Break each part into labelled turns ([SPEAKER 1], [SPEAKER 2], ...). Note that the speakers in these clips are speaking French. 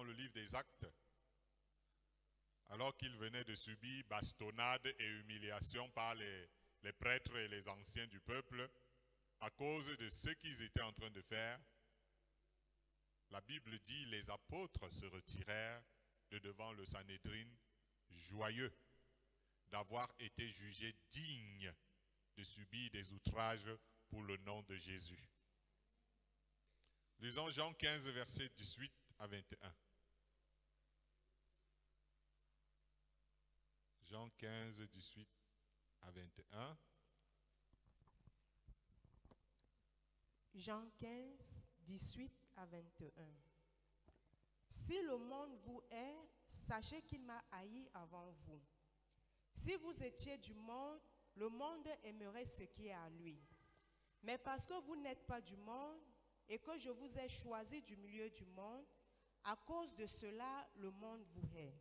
[SPEAKER 1] le livre des Actes, alors qu'il venait de subir bastonnade et humiliation par les prêtres et les anciens du peuple, à cause de ce qu'ils étaient en train de faire, la Bible dit les apôtres se retirèrent de devant le Sanhédrin joyeux d'avoir été jugés dignes de subir des outrages pour le nom de Jésus. Lisons Jean 15, versets 18 à 21. Jean 15, 18 à 21.
[SPEAKER 2] Jean 15, 18 à 21. Si le monde vous hait, sachez qu'il m'a haï avant vous. Si vous étiez du monde, le monde aimerait ce qui est à lui. Mais parce que vous n'êtes pas du monde et que je vous ai choisi du milieu du monde, à cause de cela, le monde vous hait.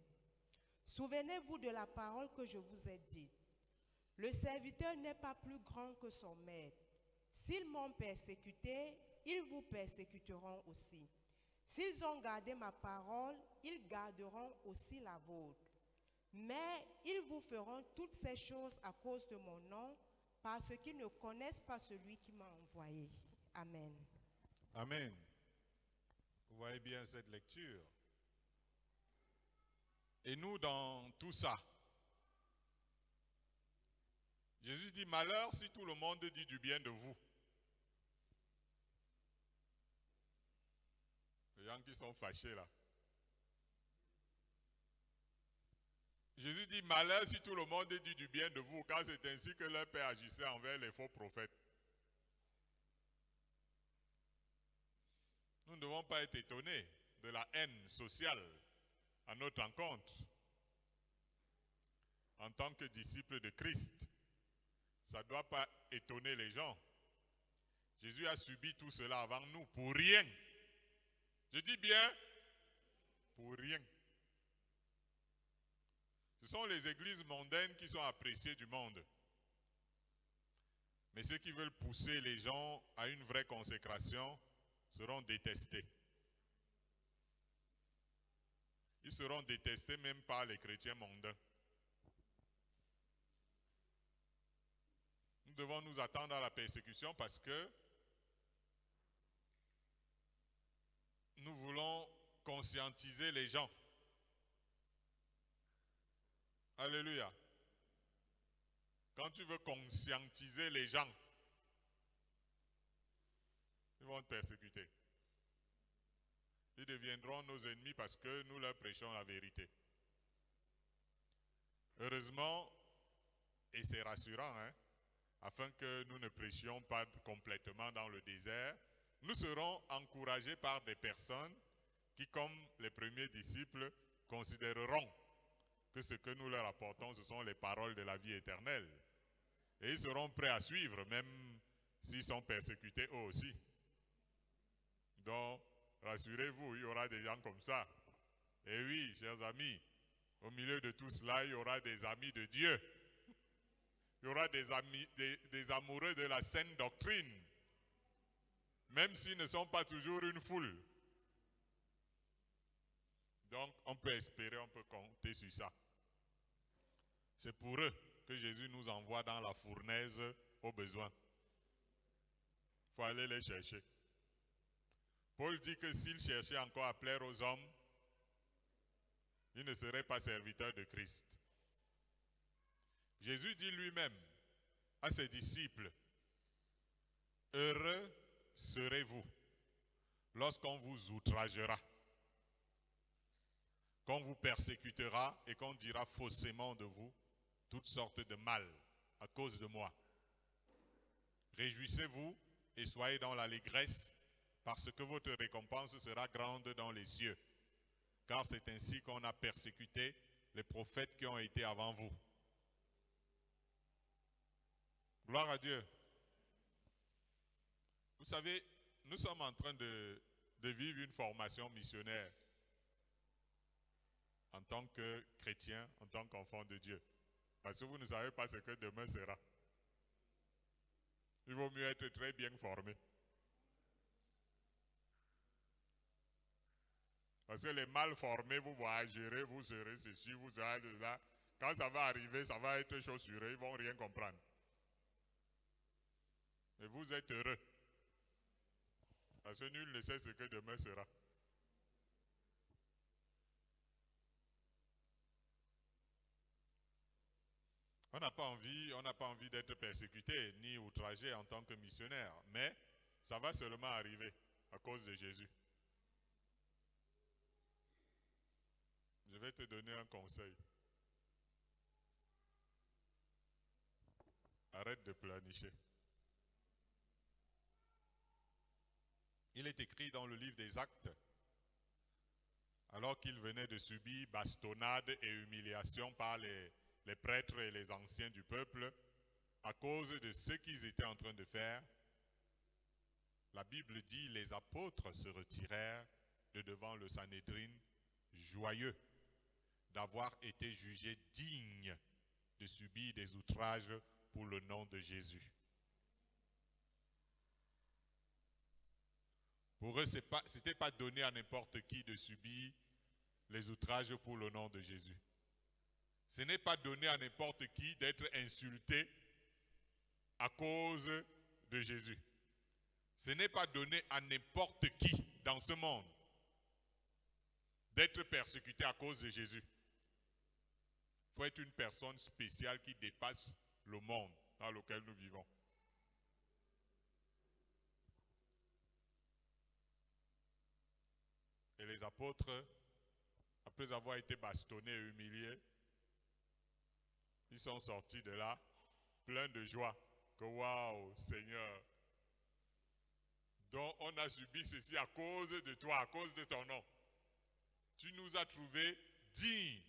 [SPEAKER 2] Souvenez-vous de la parole que je vous ai dite. Le serviteur n'est pas plus grand que son maître. S'ils m'ont persécuté, ils vous persécuteront aussi. S'ils ont gardé ma parole, ils garderont aussi la vôtre. Mais ils vous feront toutes ces choses à cause de mon nom, parce qu'ils ne connaissent pas celui qui m'a envoyé. Amen.
[SPEAKER 1] Amen. Vous voyez bien cette lecture. Et nous, dans tout ça, Jésus dit, malheur si tout le monde dit du bien de vous. Les gens qui sont fâchés là. Jésus dit, malheur si tout le monde dit du bien de vous, car c'est ainsi que leur père agissait envers les faux prophètes. Nous ne devons pas être étonnés de la haine sociale à notre encontre. En tant que disciples de Christ, ça ne doit pas étonner les gens. Jésus a subi tout cela avant nous, pour rien. Je dis bien, pour rien. Ce sont les églises mondaines qui sont appréciées du monde. Mais ceux qui veulent pousser les gens à une vraie consécration seront détestés. Ils seront détestés même par les chrétiens mondains. Nous devons nous attendre à la persécution parce que nous voulons conscientiser les gens. Alléluia. Quand tu veux conscientiser les gens, ils vont te persécuter. Ils deviendront nos ennemis parce que nous leur prêchons la vérité. Heureusement, et c'est rassurant, afin que nous ne prêchions pas complètement dans le désert, nous serons encouragés par des personnes qui, comme les premiers disciples, considéreront que ce que nous leur apportons, ce sont les paroles de la vie éternelle. Et ils seront prêts à suivre, même s'ils sont persécutés eux aussi. Donc, rassurez-vous, il y aura des gens comme ça. Et oui, chers amis, au milieu de tout cela, il y aura des amis de Dieu. Il y aura des amis, des amoureux de la saine doctrine, même s'ils ne sont pas toujours une foule. Donc, on peut espérer, on peut compter sur ça. C'est pour eux que Jésus nous envoie dans la fournaise au besoin. Il faut aller les chercher. Paul dit que s'il cherchait encore à plaire aux hommes, il ne serait pas serviteur de Christ. Jésus dit lui-même à ses disciples, « Heureux serez-vous lorsqu'on vous outragera, qu'on vous persécutera et qu'on dira faussement de vous toutes sortes de mal à cause de moi. Réjouissez-vous et soyez dans l'allégresse, parce que votre récompense sera grande dans les cieux. Car c'est ainsi qu'on a persécuté les prophètes qui ont été avant vous. » Gloire à Dieu. Vous savez, nous sommes en train de vivre une formation missionnaire en tant que chrétien, en tant qu'enfant de Dieu. Parce que vous ne savez pas ce que demain sera. Il vaut mieux être très bien formé. Parce que les mal formés, vous voyagerez, vous serez ceci, vous serez là. Quand ça va arriver, ça va être chaussuré, ils ne vont rien comprendre. Et vous êtes heureux. Parce que nul ne sait ce que demain sera. On n'a pas envie d'être persécuté ni outragé en tant que missionnaire, mais ça va seulement arriver à cause de Jésus. Je vais te donner un conseil. Arrête de planifier. Il est écrit dans le livre des Actes, alors qu'il venait de subir bastonnade et humiliation par les prêtres et les anciens du peuple, à cause de ce qu'ils étaient en train de faire, la Bible dit, les apôtres se retirèrent de devant le Sanhédrin, joyeux d'avoir été jugés dignes de subir des outrages pour le nom de Jésus. Pour eux, ce n'était pas donné à n'importe qui de subir les outrages pour le nom de Jésus. Ce n'est pas donné à n'importe qui d'être insulté à cause de Jésus. Ce n'est pas donné à n'importe qui dans ce monde d'être persécuté à cause de Jésus. Il faut être une personne spéciale qui dépasse le monde dans lequel nous vivons. Et les apôtres, après avoir été bastonnés et humiliés, ils sont sortis de là pleins de joie. Que waouh, Seigneur, donc on a subi ceci à cause de toi, à cause de ton nom. Tu nous as trouvés dignes.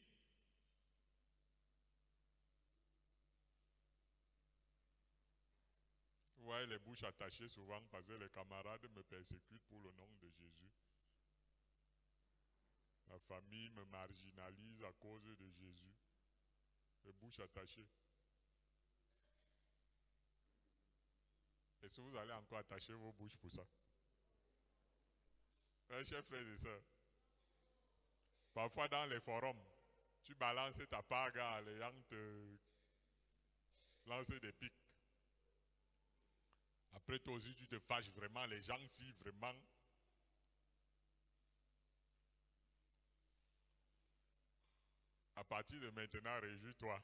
[SPEAKER 1] Vous voyez les bouches attachées souvent parce que les camarades me persécutent pour le nom de Jésus. La famille me marginalise à cause de Jésus. Les bouches attachées. Est-ce que vous allez encore attacher vos bouches pour ça? Chers frères et sœurs, parfois dans les forums, tu balances ta paga, les gens te lancent des pics. Après toi aussi, tu te fâches vraiment, les gens si vraiment. À partir de maintenant, réjouis-toi.